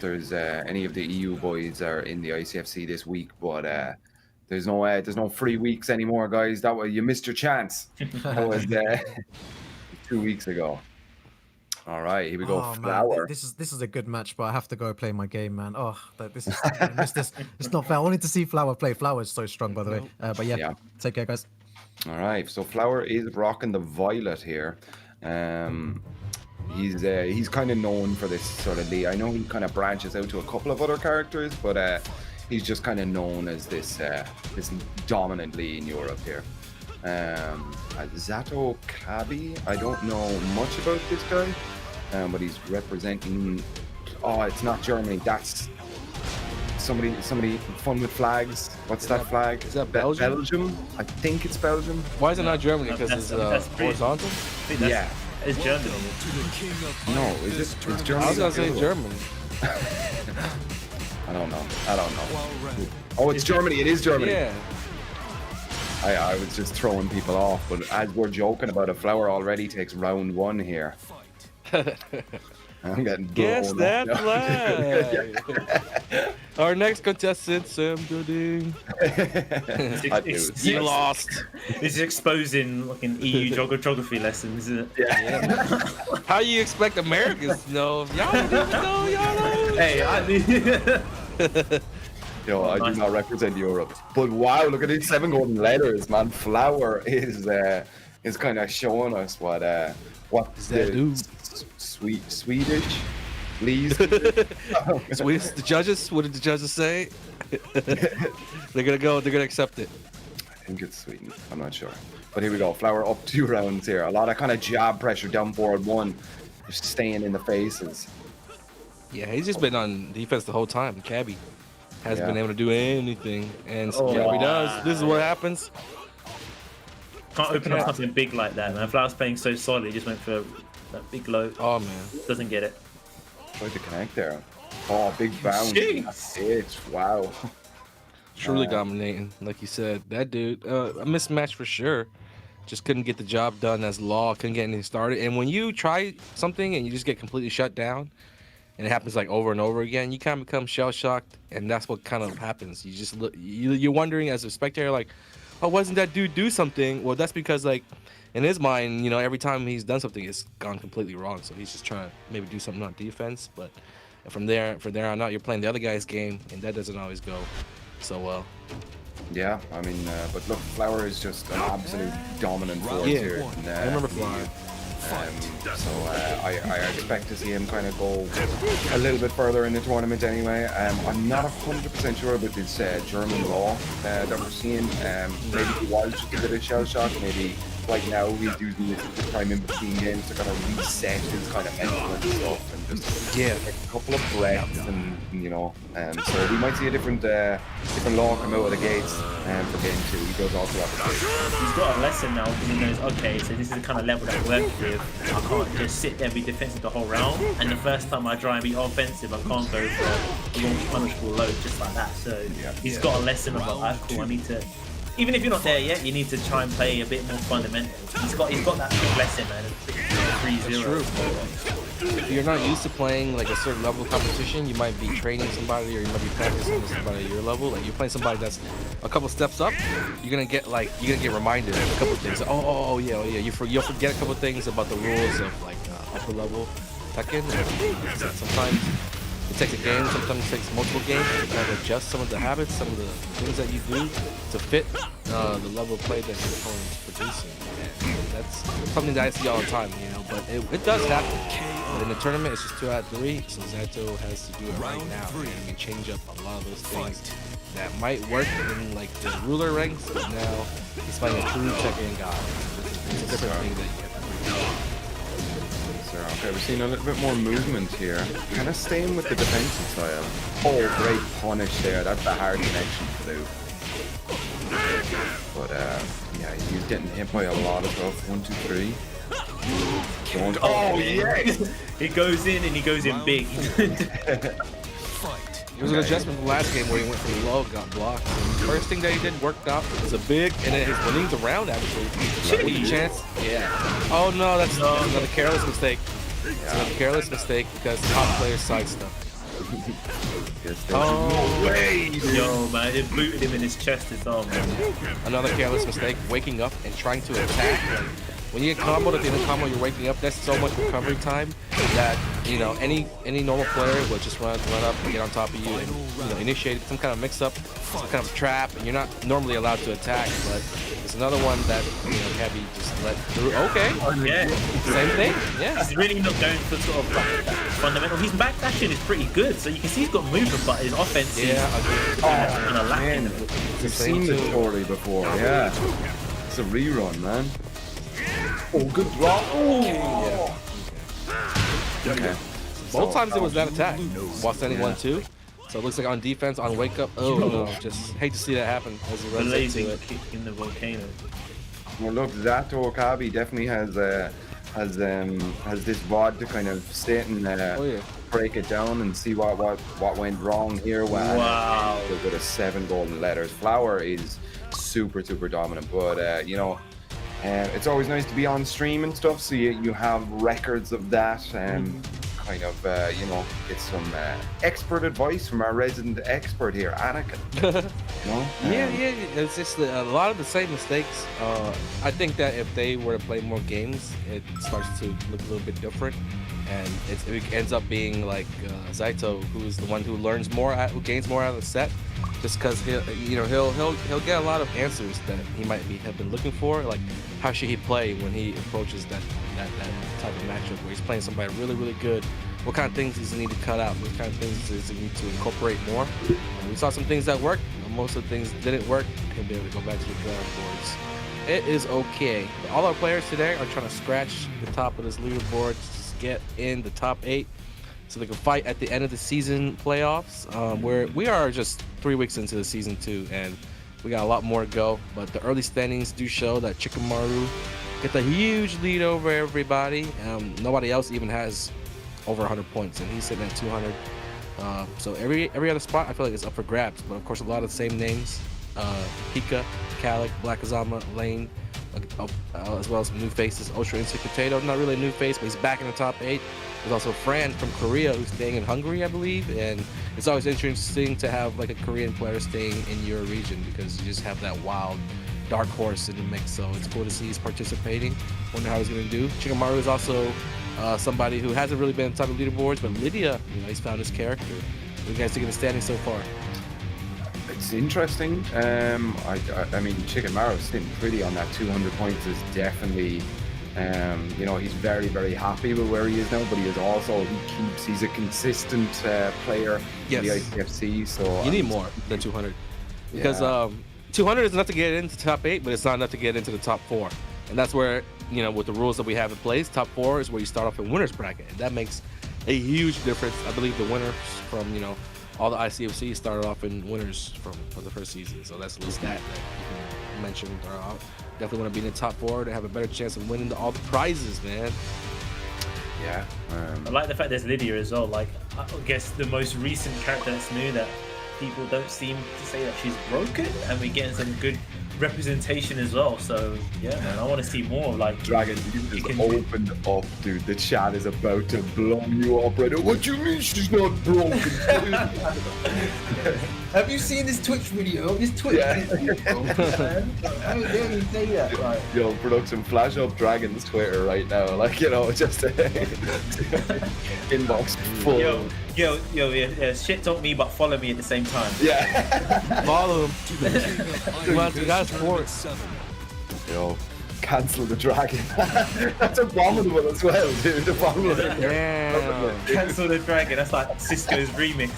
there's any of the EU boys are in the ICFC this week, but there's no free weeks anymore, guys. That way you missed your chance. That was 2 weeks ago. All right, here we go. Oh Flower. man, this is a good match, but I have to go play my game, man. Oh, this is I missed this. It's not fair. I wanted to see Flower play. Flower is so strong, by the way. But yeah, take care, guys. All right, so Flower is rocking the violet here. He's kind of known for this sort of lead. I know he kind of branches out to a couple of other characters, but he's just kind of known as this dominant lead in Europe here. Zato Kabi, I don't know much about this guy, but he's representing. Oh, it's not Germany. That's somebody fun with flags. What's that flag? Is that Belgium? Belgium? I think it's Belgium. Why is it not Germany? Because it's horizontal? Yeah. It's Germany. No, is Germany? I was gonna say Germany. I don't know. Oh, it's Germany. It is Germany. Yeah. I was just throwing people off, but as we're joking about it, Flower already takes round 1 here. I'm getting Guess blown that up flag. Our next contestant, Sam Gooding. You lost. This is exposing fucking EU geography lessons, isn't it? Yeah. How you expect Americans to know? Y'all don't even know, y'all know. Hey, I mean... Yo, I do not represent Europe. But wow, look at these 7 golden letters, man. Flower is kind of showing us what that the Swedish please. Swedish, the judges. What did the judges say? They're gonna accept it. I think it's Sweden. I'm not sure. But here we go. Flower up 2 rounds here. A lot of kind of jab pressure down forward 1, just staying in the faces. Yeah, he's just been on defense the whole time. Cabby hasn't been able to do anything, and Cabby does. This is what happens. Can't open up something big like that, man. Flower's playing so solid, he just went for that big low. Oh man, doesn't get it. Tried to connect there. Oh, big bounce. That's it. Wow. Truly dominating, like you said. That dude, a mismatch for sure. Just couldn't get the job done as Law. Couldn't get anything started. And when you try something and you just get completely shut down, and it happens like over and over again, you kind of become shell shocked, and that's what kind of happens. You just look, you're wondering as a spectator, like, oh, wasn't that dude do something? Well, that's because like in his mind, you know, every time he's done something, it's gone completely wrong. So he's just trying to maybe do something on defense, but from there on out, you're playing the other guy's game, and that doesn't always go so well. Yeah, I mean, but look, Flower is just an absolute dominant force here. And, I remember Flower. So I expect to see him kind of go a little bit further in the tournament anyway. I'm not 100% sure about this German Law that we're seeing. Maybe he was just a bit of shell shock. Maybe right now he's using this as the time in between games to kind of reset his kind of mental and stuff, and just take a couple of breaths, and you know. So we might see a different Law come out of the gates for game 2. He goes all throughout the stage. He's got a lesson now because he knows, okay, so this is the kind of level that I work with. I can't just sit there and be defensive the whole round, and the first time I try and be offensive, I can't go for a launch punishable load just like that. So he's got a lesson about that. Cool, I need to, even if you're not there yet, you need to try and play a bit more fundamental. He's got that big lesson, man. 3-0. If you're not used to playing like a certain level of competition, you might be training somebody, or you might be practicing with somebody at your level. Like you're playing somebody that's a couple steps up, you're gonna get reminded of a couple things. Oh yeah. You'll forget a couple things about the rules of like upper level Tekken. Sometimes it takes a game, sometimes it takes multiple games to kind of adjust some of the habits, some of the things that you do to fit the level of play that your opponent's producing. And that's something that I see all the time, you know, but it does happen. But in the tournament, it's just 2 out of 3, so Zato has to do it right now. And he can change up a lot of those things that might work in like the ruler ranks, but now he's playing a true Tekken god. It's a different thing that you have to do. Okay, we're seeing a little bit more movement here. Kind of staying with the defensive style. Oh, great punish there. That's a hard connection to do. But yeah, he's getting hit by a lot of stuff. 1, 2, 3. Oh yes! He goes in and he goes in big. It was an adjustment from last game where he went for the low, got blocked. And the first thing that he did worked out. It was a big, and then his winnings around actually. With chance. Yeah. Oh no, that's another careless mistake. It's another careless mistake because top players sidestep. Yes, Oh, no way. Yo, man, it booted him in his chest as well, man. another careless mistake, waking up and trying to attack. Like, when you get comboed at the end of the combo, you're waking up. That's so much recovery time that any normal player will just run up and get on top of you and initiate some kind of mix-up, some kind of trap, and you're not normally allowed to attack. But it's another one that Heavy just let through. Okay, Yeah. same thing. Yeah. He's really not going for sort of like that fundamental. His backdashing is pretty good, so you can see he's got movement, but his offense is kind of lacking. Man, we've seen this story before. Yeah, it's a rerun, man. Oh, good drop. Oh. Okay. Both times it was that attack while standing 1-2. So it looks like on defense, on wake up. Oh no, just hate to see that happen as he runs Blazing into it. kick in the volcano. Well, look, Zato Okabe definitely has this VOD to kind of sit and break it down and see what went wrong here. Wow. With a 7 golden letters, Flower is super dominant, but it's always nice to be on stream and stuff, so you have records of that and kind of get some expert advice from our resident expert here, Anakin. Yeah, it's just a lot of the same mistakes. I think that if they were to play more games, it starts to look a little bit different, and it ends up being like Zaito, who's the one who learns more, who gains more out of the set, just because he'll get a lot of answers that he might have been looking for, like how should he play when he approaches that type of matchup where he's playing somebody really good. What kind of things does he need to cut out? What kind of things does he need to incorporate more? And we saw some things that worked. Most of the things didn't work. He'll be able to go back to the drawing boards. It is okay. But all our players today are trying to scratch the top of this leaderboard to get in the top 8 so they can fight at the end of the season playoffs. Where we are just 3 weeks into the season 2, and we got a lot more to go. But the early standings do show that Chikamaru get the huge lead over everybody. Nobody else even has over 100 points, and he's sitting at 200. So every other spot I feel like is up for grabs, but of course a lot of the same names: Pika, Kalik, Black Azama, Lane, as well as some new faces. Ultra Insect Potato, not really a new face, but he's back in the top 8. There's also Fran from Korea who's staying in Hungary, I believe, and it's always interesting to have like a Korean player staying in your region because you just have that wild dark horse in the mix. So it's cool to see he's participating. Wonder how he's gonna do. Chikamaru is also somebody who hasn't really been on top of leaderboards, but Lydia, he's found his character. What do you guys think of the standing so far? It's interesting. I mean, Chikamaru sitting pretty on that 200 points is definitely, he's very happy with where he is now, but he's a consistent player in the ICFC, so you need more than 200 because 200 is enough to get into the top 8, but it's not enough to get into the top 4, and that's where, with the rules that we have in place, top 4 is where you start off in winner's bracket, and that makes a huge difference. I believe the winners from all the ICFC started off in winners from the first season, so that's a little stat that you can mention. Definitely want to be in the top 4 to have a better chance of winning all the prizes, man. Yeah. I like the fact there's Lydia as well. Like, I guess the most recent character that's new that people don't seem to say that she's broken, and we're getting some good representation as well. So yeah, man, I want to see more. Like, Dragon, you just opened up, dude. The chat is about to blow you up right now. What do you mean she's not broken? Have you seen this Twitch video? This Twitch video, man. How dare you say that? Right. Yo, production, flash up Dragon's Twitter right now. Like, just inbox full. Yo, yeah, shit talk me, but follow me at the same time. Yeah. Follow him. Come on, you guys support. Yo, cancel the Dragon. That's abominable as well, dude. Abominable. Damn. Cancel the Dragon. That's like Cisco's remix.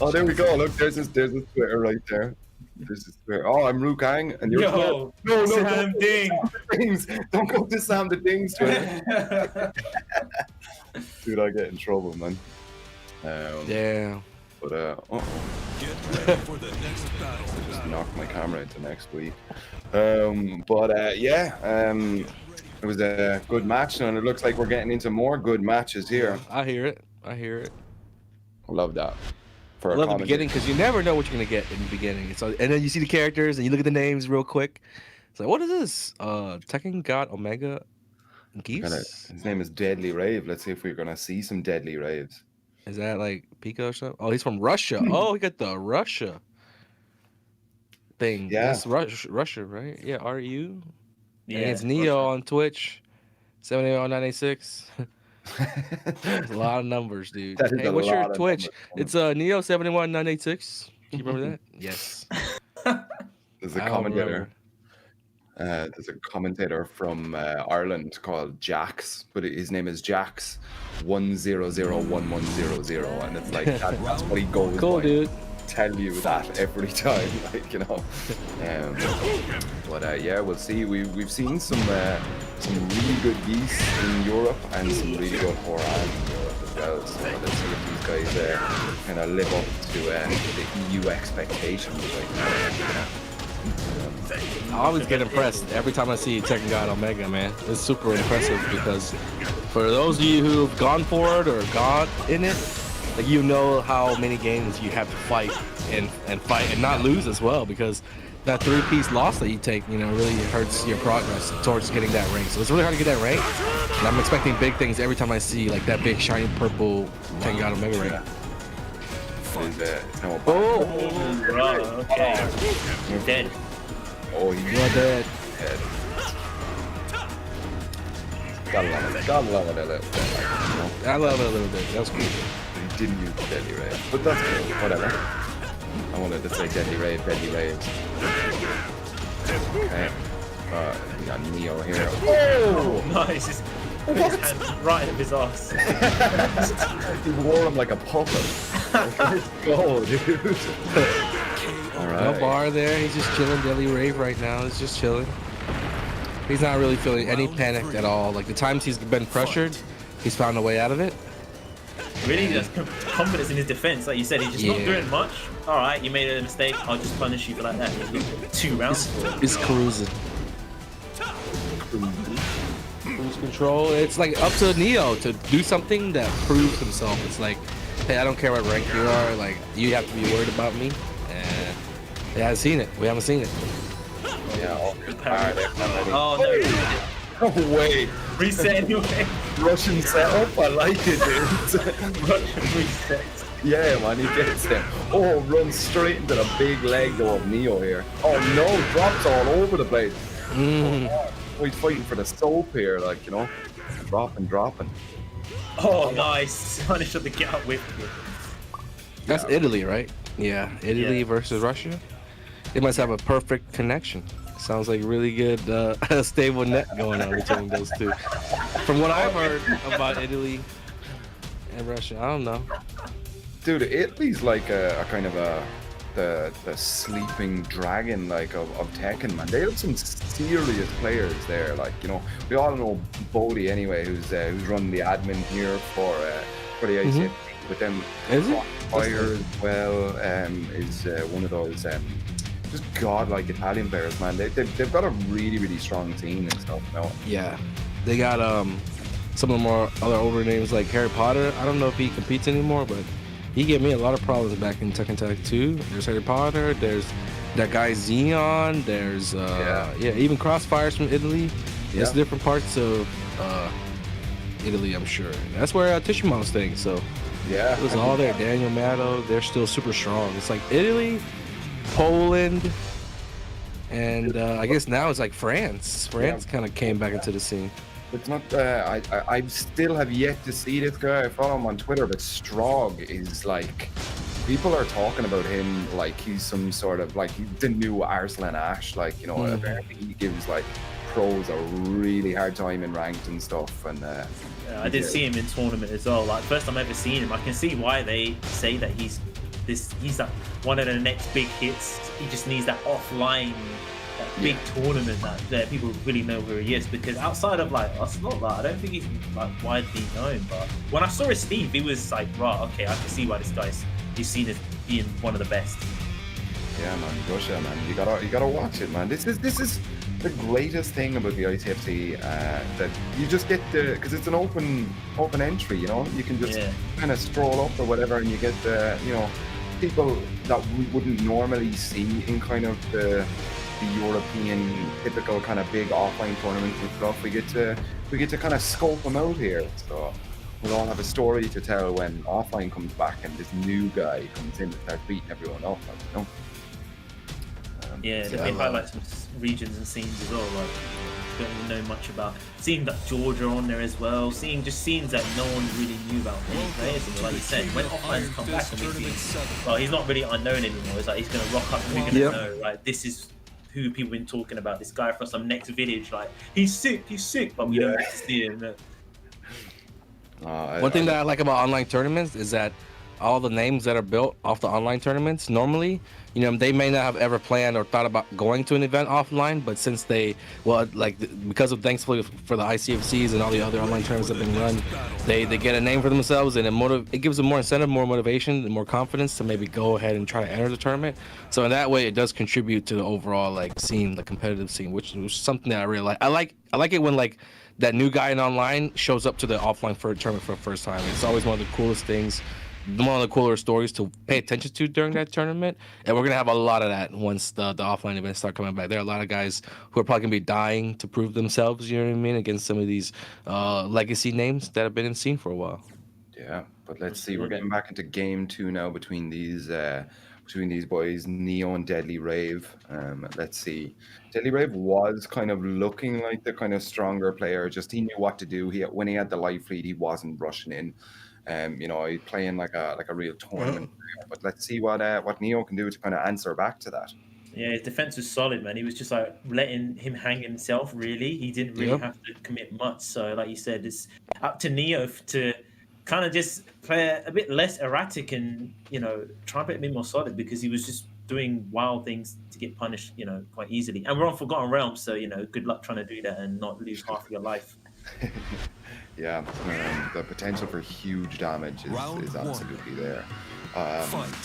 Oh, there we go. Look, there's his Twitter right there. There's his Twitter. Oh, I'm Rukang, and you're no, Sam Ding. Don't go to Sam the Ding's Twitter. Dude, I get in trouble, man. Damn. But Get ready for the next battle. just knocked my camera into next week. It was a good match, and it looks like we're getting into more good matches here. I hear it. I love that. I love the beginning because you never know what you're gonna get in the beginning. So, and then you see the characters and you look at the names real quick. It's like, what is this? Tekken God Omega Geese? His name is Deadly Rave. Let's see if we're gonna see some Deadly Raves. Is that like Pico or something? Oh, he's from Russia. Oh, he got the Russia thing. Yeah. That's Russia, right? Yeah, RU. Yeah, And it's Neo on Twitch. 78986. There's a lot of numbers, dude. That is Hey, a what's your lot of Twitch? numbers. It's Neo 71986. Do you remember that? Yes. There's a I don't commentator. remember. There's a commentator from Ireland called Jax, but his name is Jax 1001100, and it's like that's what he goes Cool, by. dude. Tell you that every time, like, you know. But yeah, we'll see. We've seen some really good geese in Europe and some really good Horan in Europe as well. So let's see if these guys kind of live up to the EU expectations. I always get impressed every time I see Tekken God Omega, man. It's super impressive because for those of you who've gone for it or gone in it, like, you know how many games you have to fight and fight and not lose as well, because that 3-piece loss that you take, you know, really hurts your progress towards getting that rank. So it's really hard to get that rank, and I'm expecting big things every time I see like that big shiny purple Tekken God Omega rank. Oh, right, okay. You're dead. Oh, he's You're dead. dead. Gotta love it a little bit. Like, you know? I love it a little bit. That was cool. He didn't use Deadly Ray, but that's cool. Whatever. I wanted to say Deadly Ray. Okay. We got Neo here. Oh! Nice. He's put his hand right up his ass. He wore him like a puppet. Let's go, dude. All right. No bar there. He's just chilling. Deadly Rave right now. He's just chilling. He's not really feeling any panic at all. Like, the times he's been pressured, he's found a way out of it. Really, just confidence in his defense. Like you said, he's just not Yeah. doing much. All right, you made a mistake. I'll just punish you for like that. 2 rounds. He's cruising. Cruise control. It's like up to Neo to do something that proves himself. It's like, hey, I don't care what rank you are. Like, you have to be worried about me. And they haven't seen it. We haven't seen it. Yeah. All right. Oh no! No way. Reset anyway. Russian setup. I like it, dude. Russian reset. Yeah, man, he gets there. Oh, runs straight into the big leg though of Neo here. Oh no, drops all over the place. Oh, he's fighting for the soap here, like, you know, dropping. Oh, nice. Punish of the get up with. That's Italy, right? Yeah, Italy Yeah. versus Russia. They must have a perfect connection. Sounds like really good, stable net going on between those two. From what I've heard about Italy and Russia, I don't know. Dude, Italy's like a kind of the sleeping dragon like of Tekken, man. They have some serious players there. Like, you know, we all know Bodhi anyway, who's running the admin here for the ICFC. But then Is it? Fire as well is one of those just godlike Italian players, man. They've got a really strong team and stuff. You know? Yeah, they got some of the more other older names like Harry Potter. I don't know if he competes anymore, but he gave me a lot of problems back in Tekken Tag 2. There's Harry Potter. There's that guy Xeon. There's even Crossfire's from Italy. There's different parts of Italy, I'm sure. That's where Tishimo's staying. So Yeah. it was all there. Daniel Matto. They're still super strong. It's like Italy, Poland, and I guess now it's like France. France kind of came back into the scene. It's not. I still have yet to see this guy. I follow him on Twitter, but Strog is like, people are talking about him like he's some sort of like the new Arslan Ash. Like, you know, apparently he gives like pros a really hard time in ranked and stuff. And I did see him in tournament as well. Like, first time I ever seen him. I can see why they say that he's like one of the next big hits. He just needs that offline, that big tournament that people really know who he is. Because outside of like us, not that I don't think he's like widely known. But when I saw his Steve, he was like, right, okay, I can see why this guy's he's seen as being one of the best. yeah, man, Russia, man, you gotta watch it, man. This is the greatest thing about the ICFC, that you just get because it's an open entry. You know, you can just kind of stroll up or whatever, and you get you know, people that we wouldn't normally see in kind of the European typical kind of big offline tournaments and stuff. We get to kind of scope them out here. So we'll all have a story to tell when offline comes back and this new guy comes in and starts beating everyone up. Like, you know? Yeah, they highlight some regions and scenes as well. Like, don't really know much about. Seeing that Georgia on there as well. Seeing just scenes that no one really knew about many players. And like you said, when offline's come back and we see, well, he's not really unknown anymore. It's like he's gonna rock up and we're gonna know, right? This is who people been talking about. This guy from some next village. Like he's sick, but we don't get to see him. One thing that I like about online tournaments is that all the names that are built off the online tournaments, normally, you know, they may not have ever planned or thought about going to an event offline, but since they, well, like because of thankfully for the ICFCs and all the other online tournaments that have been run, they get a name for themselves, and it gives them more incentive, more motivation, and more confidence to maybe go ahead and try to enter the tournament. So in that way, it does contribute to the overall like scene, the competitive scene, which is something that I really like. I like it when like that new guy in online shows up to the offline for a tournament for the first time. It's always one of the coolest things, one of the cooler stories to pay attention to during that tournament. And we're gonna have a lot of that once the offline events start coming back. There are a lot of guys who are probably gonna be dying to prove themselves, you know what I mean, against some of these legacy names that have been in scene for a while. Yeah, but let's see. We're getting back into game 2 now between these boys, Neo and Deadly Rave. Let's see. Deadly Rave was kind of looking like the kind of stronger player. Just he knew what to do. When he had the life lead, he wasn't rushing in. You know, he's playing like a real tournament player. But let's see what Neo can do to kind of answer back to that. Yeah, his defense was solid, man. He was just like letting him hang himself. Really, he didn't really have to commit much. So, like you said, it's up to Neo to kind of just play a bit less erratic and, you know, try and play a bit more solid, because he was just doing wild things to get punished, you know, quite easily. And we're on Forgotten Realms, so, you know, good luck trying to do that and not lose half of your life. Yeah, the potential for huge damage is absolutely there.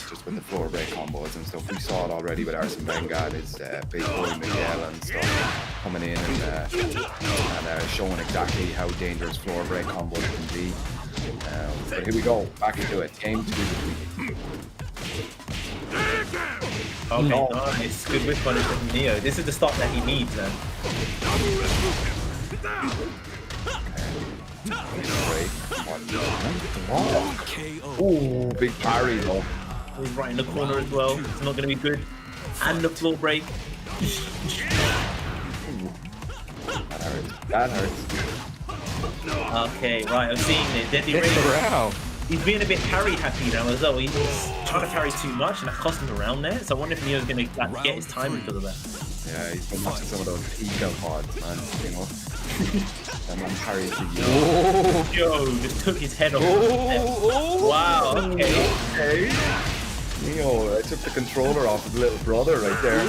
Just with the floor break combos and stuff. We saw it already with Arsene Wenger and his big boy Miguel and stuff coming in and showing exactly how dangerous floor break combos can be. But here we go, back into it. Game 2 between. Okay, nice. Good whip punish from Neo. This is the start that he needs, man. Oh, big parry though. He's right in the corner as well. It's not going to be good. And the floor break. That hurts. Okay, right. I'm seeing it. Deadly Rave. He's being a bit parry happy now as well. He's trying to parry too much, and that cost him around there. So I wonder if Neo's going to get his timing because of that. Yeah, he's been watching some of those eco pods, man. You know. That man parries the Yo, just took his head off. Wow. Okay. Neo took the controller off his little brother right there.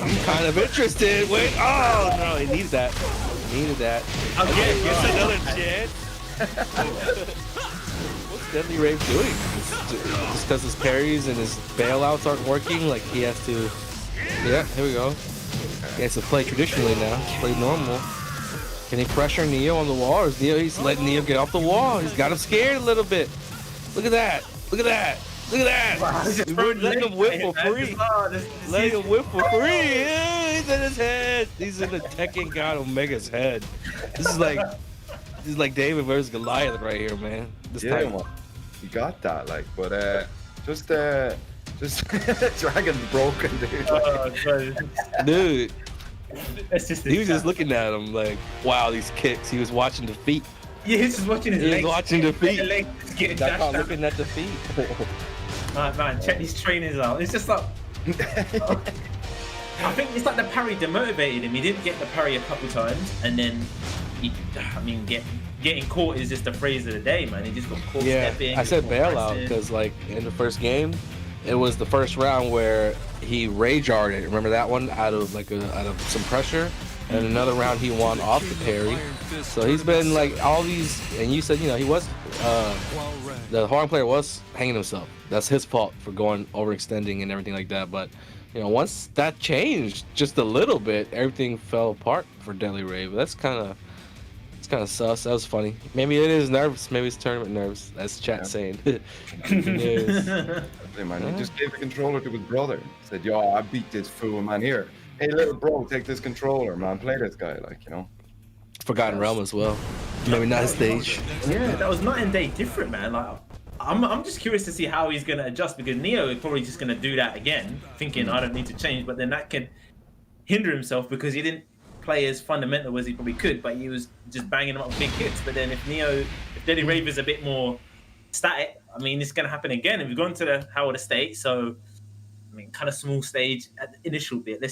I'm kind of interested. Wait. Oh no, he needed that. Okay, here's another chance. What's Deadly Rave doing? Just because his parries and his bailouts aren't working, like he has to. Yeah, here we go. He has to play traditionally now. Play normal. Can he pressure Neo on the wall? Or is he's letting Neo get off the wall? He's got him scared a little bit. Look at that. Wow, let him whip for free. Let him whip for free. Yeah, he's in his head. He's in the Tekken God Omega's head. This is like David versus Goliath right here, man. This time. Man. You got that, like, but just Dragon's broken, dude. Dude. He was just just looking at him like, wow, these kicks. He was watching the feet. Yeah, he's just watching his legs. He was watching the feet. That's not looking at the feet. Alright, man, check these trainers out. It's just like... I think it's like the parry demotivated him. He didn't get the parry a couple times, and then, getting caught is just the phrase of the day, man. He just got caught stepping. I said bailout because, like, in the first game, it was the first round where he rage arted. Remember that one? Out of some pressure. And another round he won off the parry. So he's been like all these, and you said, you know, he was, the Horn player was hanging himself. That's his fault for going overextending and everything like that. But, you know, once that changed just a little bit, everything fell apart for Deadly Rave. That's kind of sus. That was funny. Maybe it is nerves. Maybe it's tournament nerves. That's chat saying. Hey, man, he just gave the controller to his brother. Said, yo, I beat this fool, man. Here. Hey, little bro, take this controller, man. Play this guy, like, you know. Forgotten Realm as well. Maybe not his stage. Yeah, that was night and day different, man. Like, I'm just curious to see how he's gonna adjust because Neo is probably just gonna do that again, thinking I don't need to change. But then that can hinder himself because he didn't play as fundamental as he probably could, but he was just banging them up with big hits. But then if Deadly Rave is a bit more static, I mean, it's gonna happen again. If we've gone to the Howard Estate, so I mean, kind of small stage at the initial bit.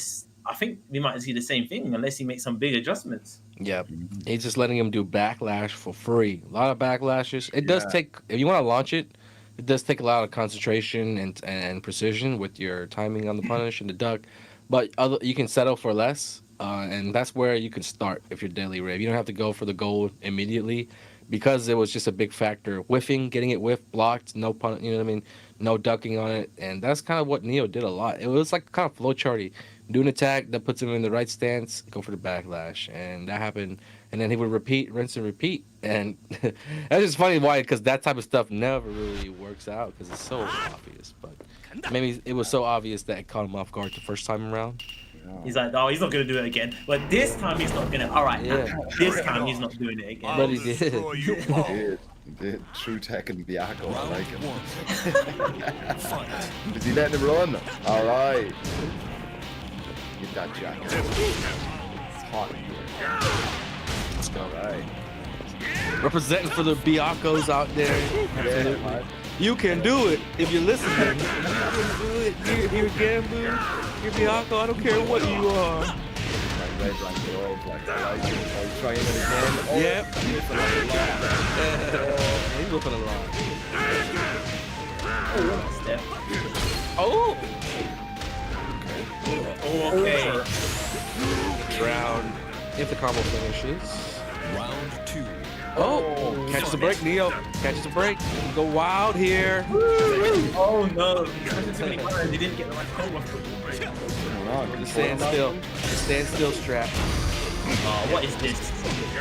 I think we might see the same thing unless he makes some big adjustments. Yeah, he's just letting him do backlash for free. A lot of backlashes. It does take, if you want to launch it, it does take a lot of concentration and precision with your timing on the punish and the duck. But you can settle for less, and that's where you can start if you're Deadly Rave. You don't have to go for the gold immediately because it was just a big factor. Whiffing, getting it whiffed, blocked, no pun, you know what I mean? No ducking on it, and that's kind of what Neo did a lot. It was like kind of flowcharty. Do an attack that puts him in the right stance, go for the backlash, and that happened. And then he would repeat, rinse and repeat, and that's just funny why, because that type of stuff never really works out because it's so obvious. But maybe it was so obvious that it caught him off guard the first time around. He's like, oh, he's not gonna do it again. But this time he's not gonna. All right, this time he's not doing it again. But he did. He did. True tech and Biako, I like Round it. one. Fight. Is he letting him run? All right. Get that jacket. It's hot in here. Let's go. All right. Representing for the Biakos out there. Yeah, man. You can do it if you're listening. You can do it. You're Gambu. You're Biako. I don't care what you are. Like red rank girl, like I like it. I'm trying it again. Oh, Yep. he's whipping a lot. He's whipping a lot. Step. Oh! Oh, okay. Round. If the combo finishes. Round two. Oh! Catches a break, Neo. Catches a break. Go wild here. Oh no! He too many times. He didn't get the right combo. The standstill. The standstill strap. Oh, what is this?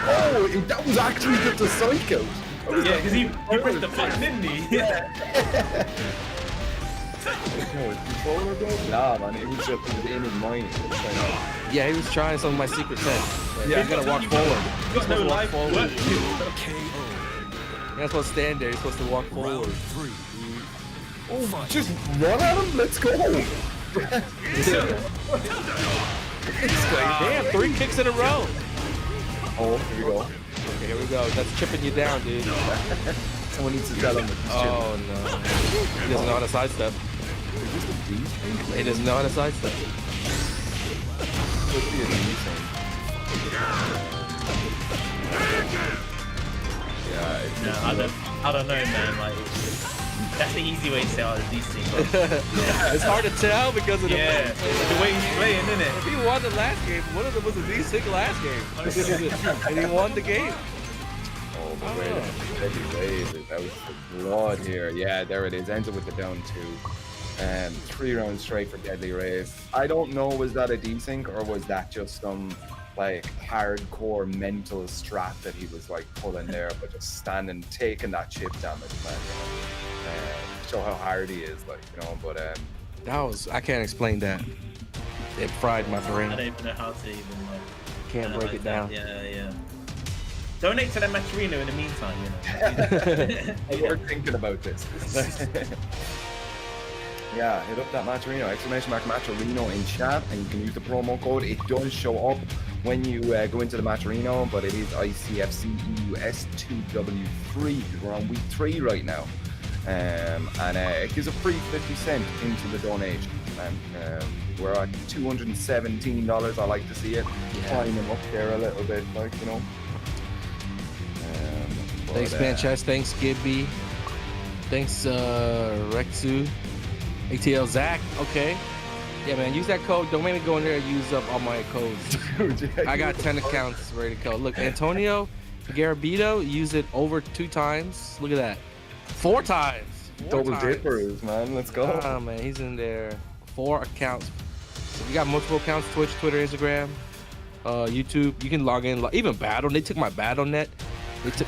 Oh, that was actually just a psycho. Yeah, because he pressed the button, didn't he? Yeah. Controller bro? Nah, man, it was just in his mind. Yeah, he was trying some of my secret set. Yeah. He's gonna walk forward. He's got no life. forward. KO. You're not supposed to stand there. You're supposed to walk Round forward. three. Oh, just run at him. Let's go. Damn, 3 kicks in a row. Oh, here we go. Okay, here we go. That's chipping you down, dude. Someone needs to tell him. Oh no. He doesn't know how to sidestep. He doesn't know how to sidestep. Could be a D thing. Yeah, it's No, I don't know, man. Like, that's the easy way to say all of these things. It's hard to tell because of the The way he's playing, isn't it? He won the last game. One of them was a D6 last game. And he won the game. Oh, but wait, Deadly Rave, that was the blood here. Yeah, there it is. Ends up with the down 2. 3 rounds straight for Deadly Rave. I don't know, was that a desync or was that just some like hardcore mental strat that he was like pulling there, but just standing, taking that chip damage, man. Show how hard he is, like, you know. But That was, I can't explain that. It fried my I brain. don't even know how to even like. Can't break it down. Yeah. Donate to the Maturino in the meantime, you know. we're thinking about this. Yeah, hit up that Maturino, exclamation mark Maturino in chat, and you can use the promo code. It does show up when you go into the Maturino, but it is ICFC EUS 2W3. We're on week 3 right now. And it gives a free 50 cent into the donation. And we're at $217. I like to see it. Climbing up there a little bit, like, you know. Thanks, Manchester. Thanks, Gibby. Thanks, Rexu. ATL Zach. Okay. Yeah, man. Use that code. Don't make me go in there and use up all my codes. I got 10 accounts ready to go. Look, Antonio Garabito, use it over 2 times. Look at that. 4 times. 4 Double times. dippers, man. Let's go. Oh, man. He's in there. 4 accounts. So if you got multiple accounts, Twitch, Twitter, Instagram, YouTube, you can log in. Even Battle. They took my BattleNet. They took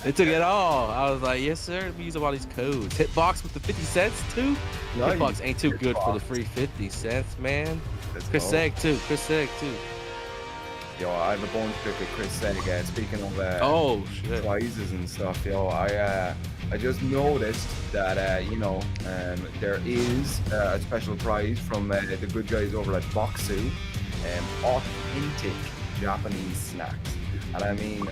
they took it all. I was like, yes, sir. Let me use up all these codes. Hitbox with the 50 cents, too? Nice. Hitbox ain't too good for the free 50 cents, man. Let's Chris go. Egg, too. Yo, I have a bone to pick with Chris said again. Speaking of Oh shit. prizes and stuff, yo, I just noticed that there is a special prize from the good guys over at Boxu, authentic Japanese snacks, and I mean,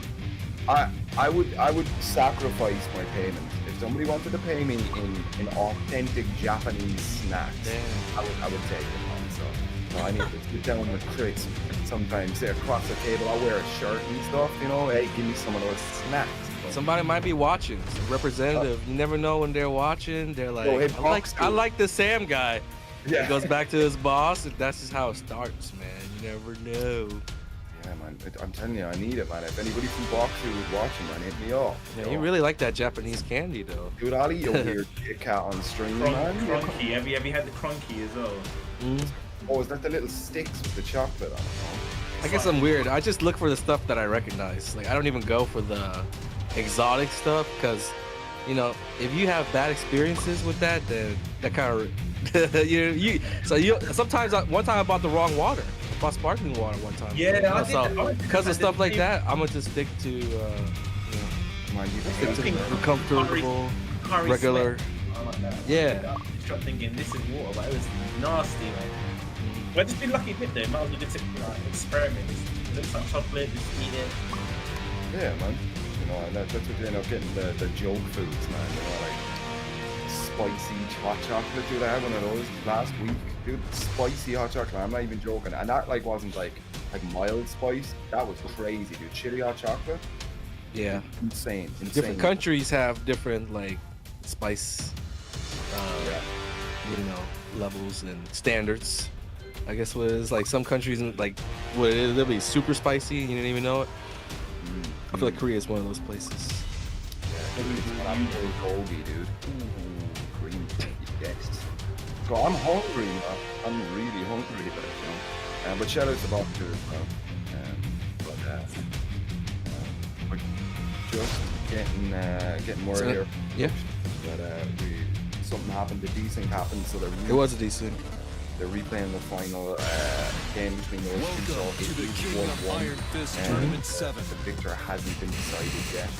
I would sacrifice my payment if somebody wanted to pay me in authentic Japanese snacks. Damn. I would take it, man. So I need to sit down with Chris sometimes there across the table. I'll wear a shirt and stuff, you know. Hey, give me some of those snacks. Somebody might be watching. Some representative. You never know when they're watching. They're like, Go ahead, I like the Sam guy. Yeah. He goes back to his boss, and that's just how it starts, man. You never know. Yeah, man. I'm telling you, I need it, man. If anybody from Boxu is watching, man, hit me up. Yeah, you really like that Japanese candy, though. Dude, I'll eat your weird Kit Kat on stream, man. Cronky. Have you had the cronky as well? Oh, is that the little sticks with the chocolate on it? I guess I'm weird. I just look for the stuff that I recognize. Like, I don't even go for the exotic stuff, because, you know, if you have bad experiences with that, then that kind of sometimes one time I bought the wrong water. I bought sparkling water one time. Yeah, so because of stuff like that, I'm gonna just stick to Man, you stick to think comfortable, Curry regular. sweat. I like that. Yeah. I just kept thinking this is water, but it was nasty, man. But just be lucky bit though. Might as well just experiment. It looks like chocolate. Just eat it. Yeah, man. You know, and that's what you end up getting the joke foods, man. You know, like spicy hot chocolate. Dude, I had one of those last week. Dude, spicy hot chocolate. I'm not even joking. And that like wasn't like mild spice. That was crazy, dude. Chili hot chocolate. Yeah. Insane. Different countries have different like spice, levels and standards. I guess what it is, like some countries like they'll be super spicy and you didn't even know it. I feel like Korea is one of those places. Yeah, I'm Gogi, dude. Ooh, green tea, yes. So I'm hungry, man. I'm really hungry, but shout out to Bob too, we're just getting more here. Yeah. But something happened. The desync happened, so It was a decent. they're replaying the final game between those two. So Welcome to the it's King of 1-1, Iron Fist and Tournament 7. the victor hasn't been decided yet.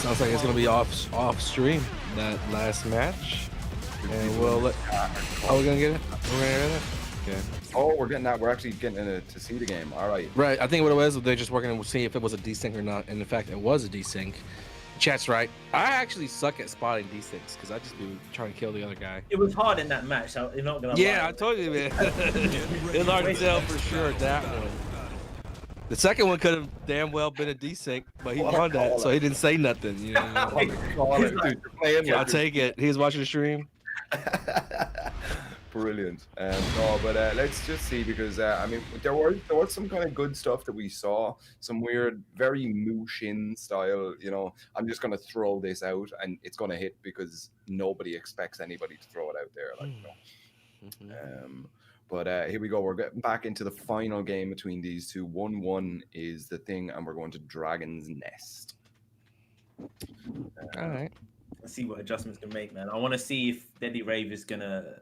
Sounds like it's gonna be off stream that last match, and we'll let. Oh, we're gonna get it. We're gonna get it. Okay. Oh, we're getting that. We're actually getting it to see the game. All right. Right. I think what it was, they're just working to see if it was a desync or not, and in fact, it was a desync. Chat's right. I actually suck at spotting desyncs because I just be trying to kill the other guy. It was hard in that match. So you're not gonna. Yeah, lie. I told you, man. It's hard to tell for sure that one. The second one could have damn well been a desync, but he won that, so he didn't say nothing. You know? Dude, you're playing I'll take it. He was watching the stream. Brilliant. No, but let's just see, because I mean, there was some kind of good stuff that we saw. Some weird, very Mushin style. You know, I'm just gonna throw this out, and it's gonna hit because nobody expects anybody to throw it out there. Like, you know. But here we go. We're getting back into the final game between these two. 1-1 is the thing, and we're going to Dragon's Nest. All right. Let's see what adjustments can make, man. I want to see if Deadly Rave is gonna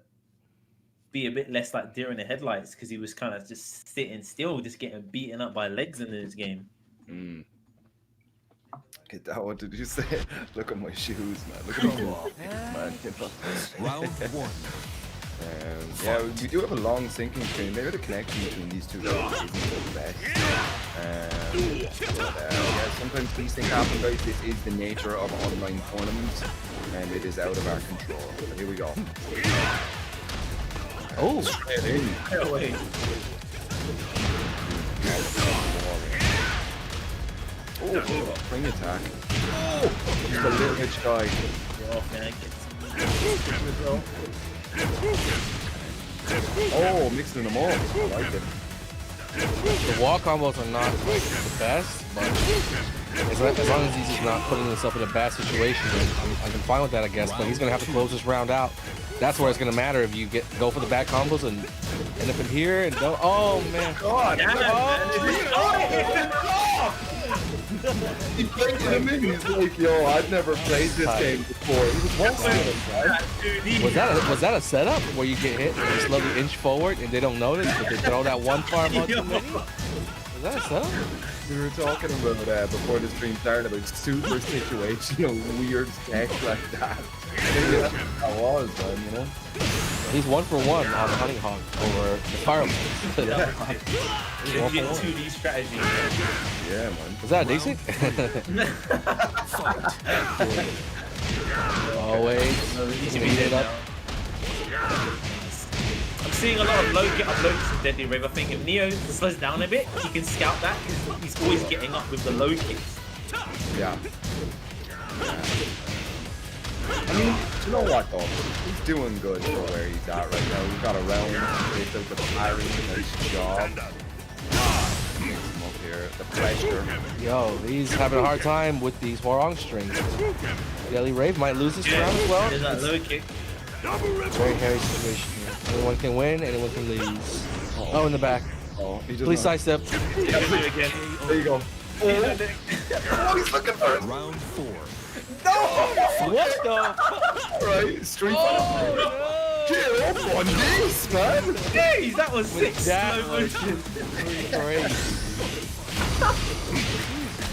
be a bit less like deer in the headlights, because he was kind of just sitting still, just getting beaten up by legs in this game. Get that? What did you say? Look at my shoes, man. Look at my man. You know? Round 1. Yeah, we do have a long sinking stream. Maybe the connection between these two guys isn't the best. Yeah, sometimes these things happen, guys. This is the nature of online tournaments, and it is out of our control. But here we go. Oh, Straight in. No way. Oh, spring attack. Oh, just a little bit shy. Go off, man. Get some. Oh, mixing them all. I like it. the wall combos are not like the best, but as long as he's just not putting himself in a bad situation, I'm fine with that, I guess. But he's gonna have to close this round out. That's where it's gonna matter if you go for the bad combos and end up in here and don't. Oh man! God, He played him in. He's like, yo, I've never played this game before. He was watching it, man. Was that a setup where you get hit and you slowly inch forward and they don't notice, but they throw that one fireball too many? Was that a setup? We were talking about before the stream started about super situational weird tech like that. Maybe that's what that was, man, you know? He's 1 for 1 on the Honey Hawk over the fireball. Yeah. 2D strategy. Yeah, man. Was that a decent? Always speed it up. I'm seeing a lot of low get up low kicks from Deadly Rave. I think if Neo slows down a bit, he can scout that because he's always getting up with the low kicks. Yeah. I mean, you know what though? He's doing good for where he's at right now. He's got a round, he's out the parry, nice job. Mix him up here, the pressure. Yo, he's having a hard time with these Hwarong strings. Deadly Rave might lose this round as well. There's that low kick. Very hairy situation here. Anyone can win, anyone can lose. Oh, in the back. Oh, he just Please sidestep. Again. There you go. Oh, he's looking for it. Round 4. What the? Right, street Oh, Get up on this, man. Jeez, that was sick. That Slow was motion. crazy.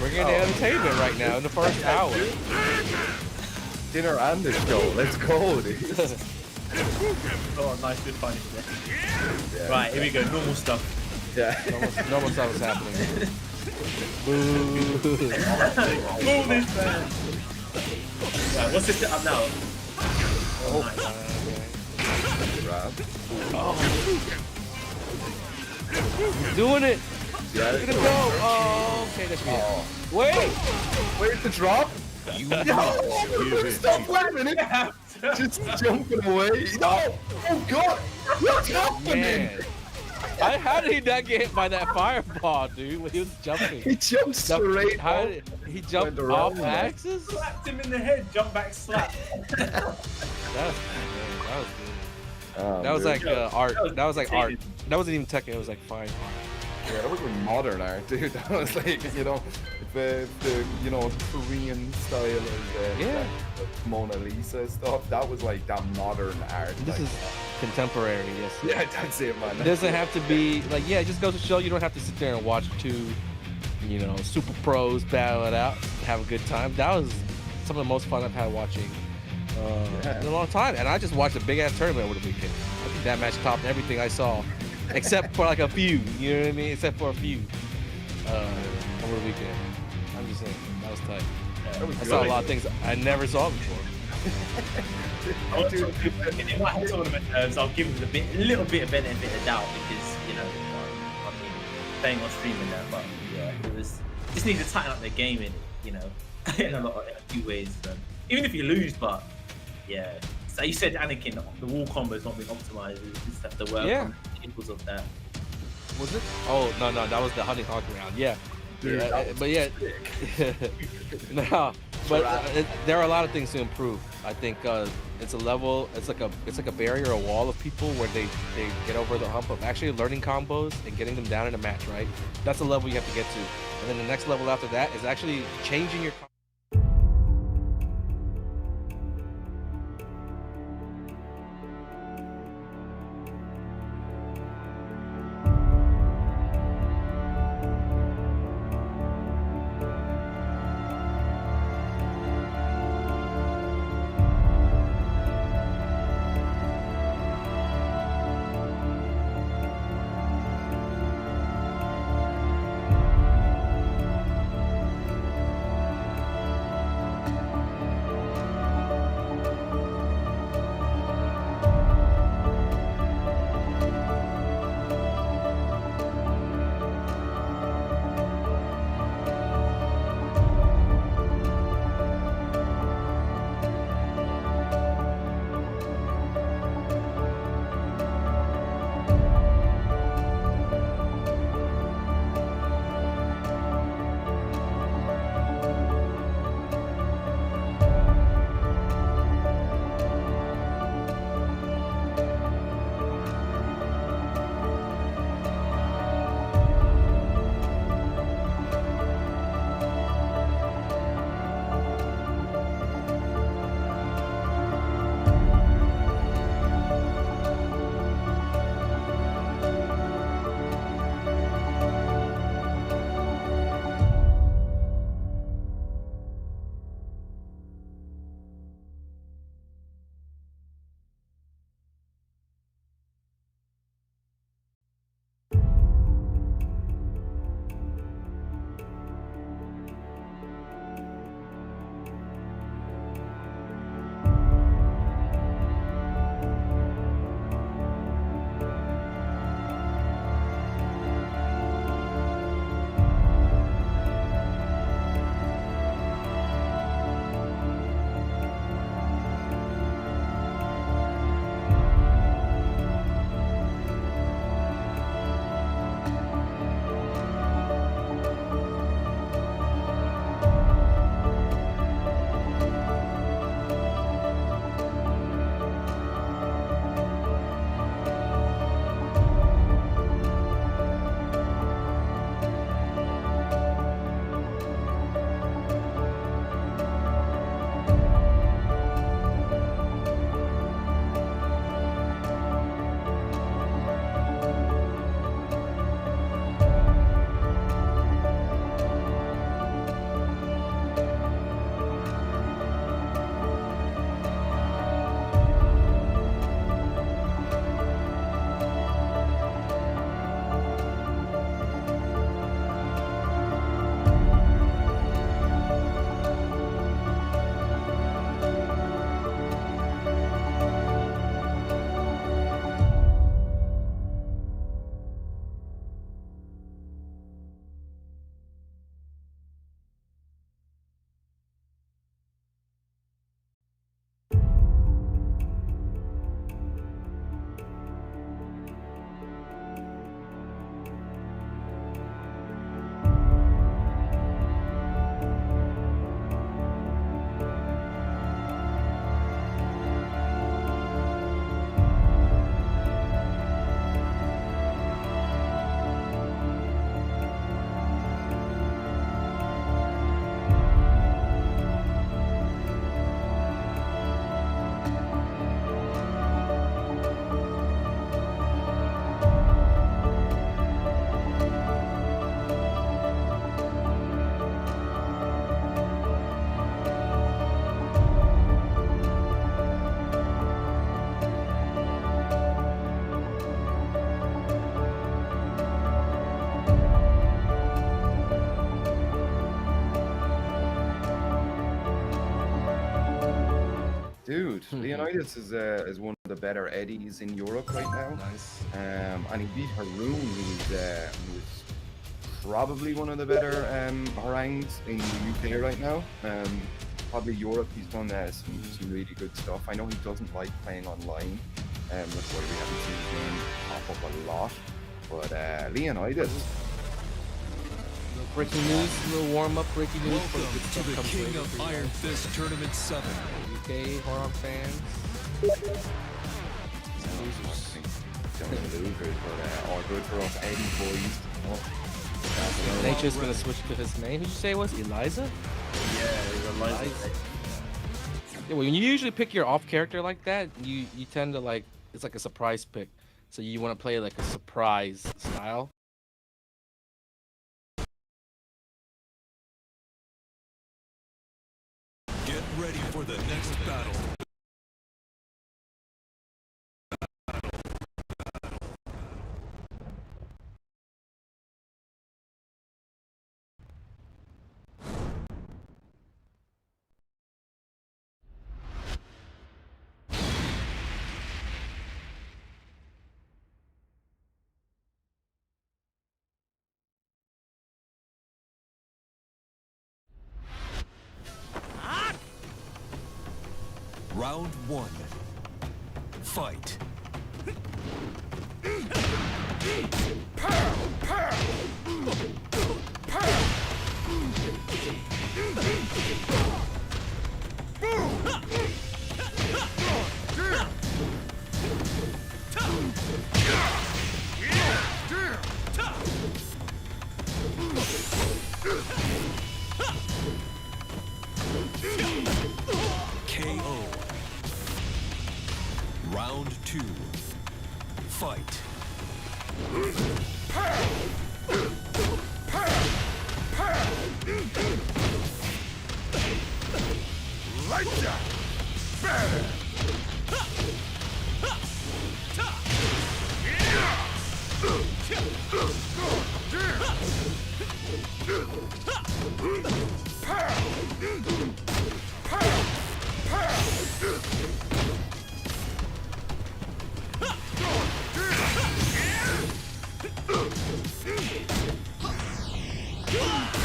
We're getting entertainment right now in the first hour. Dinner and the show. Let's go, dude. Oh, nice, good punish there. Yeah, Right, here we go. Normal stuff. Yeah. Normal stuff is happening. Boo. Move this man. Right, what's this setup now? Oh, nice. Grab. Doing it. Yeah. Look at it go. Oh, okay, that's me. Wait. Where's the drop? You No! give it Stop laughing! Just jumping away. No! Oh god! What's happening? Man. How did he not get hit by that fireball, dude, when he was jumping? He jumped straight How up. did he jumped Went off around, man. axis? Slapped him in the head, jump back, slap. That was like art. That was like art. cheating. That wasn't even technical. It was like fine. Yeah, that was like modern art, dude. That was like, you know, the you know, Korean style of Yeah. the Mona Lisa stuff. That was like that modern art. This like, is contemporary, yes. yeah, that's it, man. It doesn't have to be like, yeah, it just goes to show you don't have to sit there and watch two, you know, super pros battle it out, have a good time. That was some of the most fun I've had watching in a long time. And I just watched a big ass tournament over the weekend. I think that match topped everything I saw, except for like a few, you know what I mean? Except for a few over the weekend. I'm just saying, that was tight. I saw a lot of things I never saw before. In my tournament terms, I'll give him a little bit of benefit of doubt because, you know, I mean, playing on stream and that, but yeah, it was just need to tighten up the game in, you know, in a few ways. Even if you lose, but yeah, so you said Anakin, the wall combo is not being optimized. You just have to work on the of that. Was it? Oh no, that was the Honey Hawk round. Yeah. Dude, Yeah, that was but yeah, no, but there are a lot of things to improve. I think it's a level, it's like a barrier, a wall of people where they get over the hump of actually learning combos and getting them down in a match, right? That's a level you have to get to, and then the next level after that is actually changing your Dude, Leonidas is one of the better eddies in Europe right now. Nice. And he beat Haroon, who's probably one of the better harangues in the UK right now. Probably Europe, he's done some really good stuff. I know he doesn't like playing online, that's why we haven't seen his name pop up a lot. But Leonidas. Breaking news, a little warm up breaking news. Welcome to the King of Iron Fist Tournament 7. UK Horror fans. Losers, but all good for us Eddie boys. Nature's gonna switch to his name. Who'd you say it was? Eliza? Yeah, Eliza. Yeah, well, when you usually pick your off character like that, you tend to like, it's like a surprise pick. So you want to play like a surprise style. Get ready for the next battle. Round 1. Fight. KO. Round 2. Fight.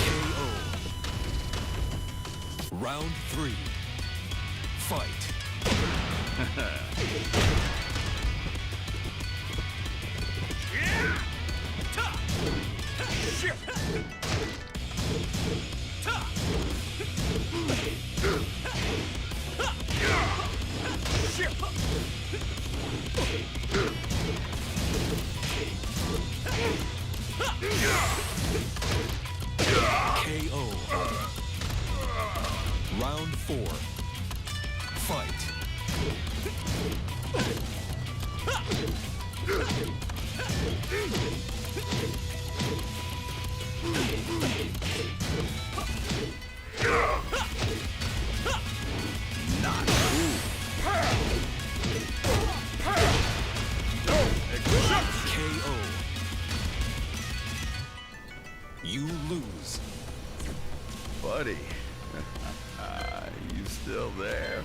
KO. Round 3. Fight. KO. Round 4. Fight. Not cool. KO. You lose. Buddy, you still there?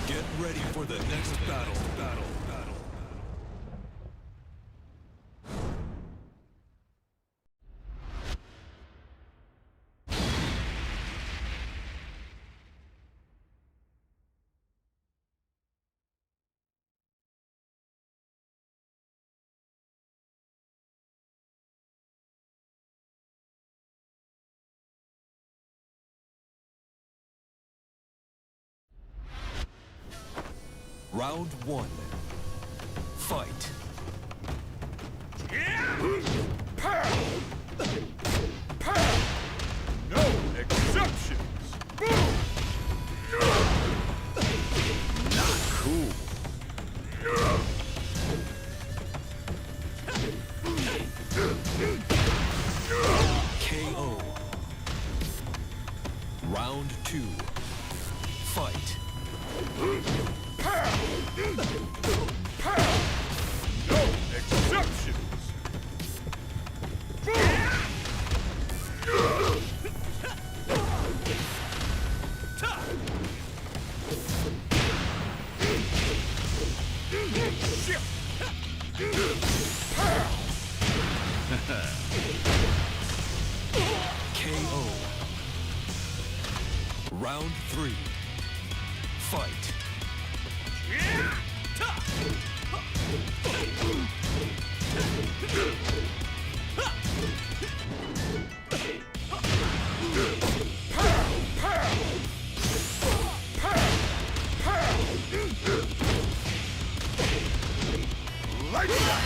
Get ready for the next battle. Round 1. Fight. No exceptions. Not cool. KO. Round 2. Fight. No exceptions. KO. Round 3. Fight. Like that.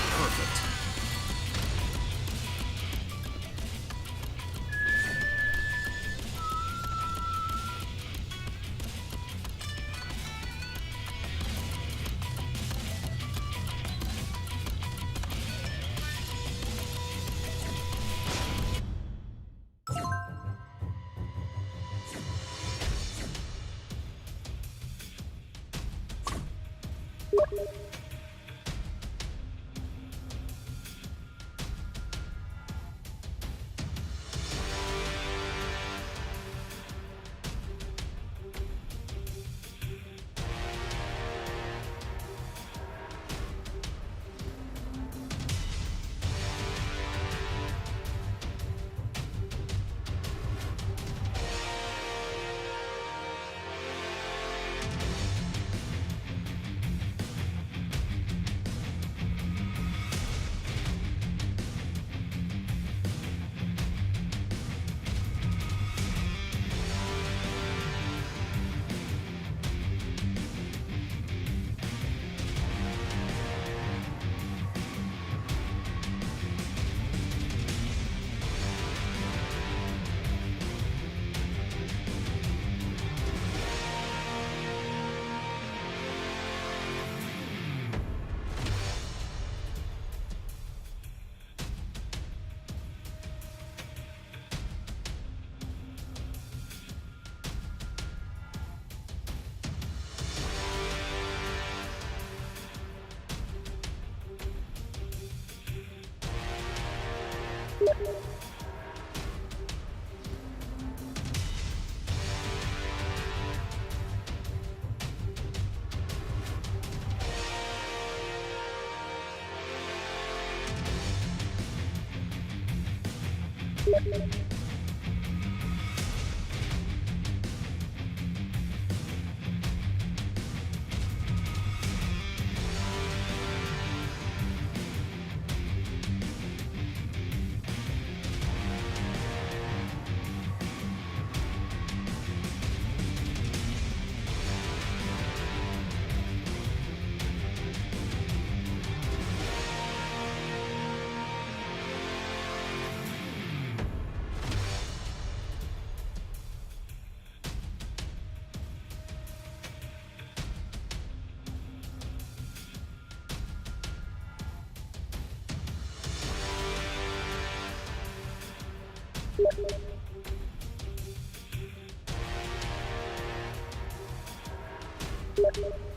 Perfect.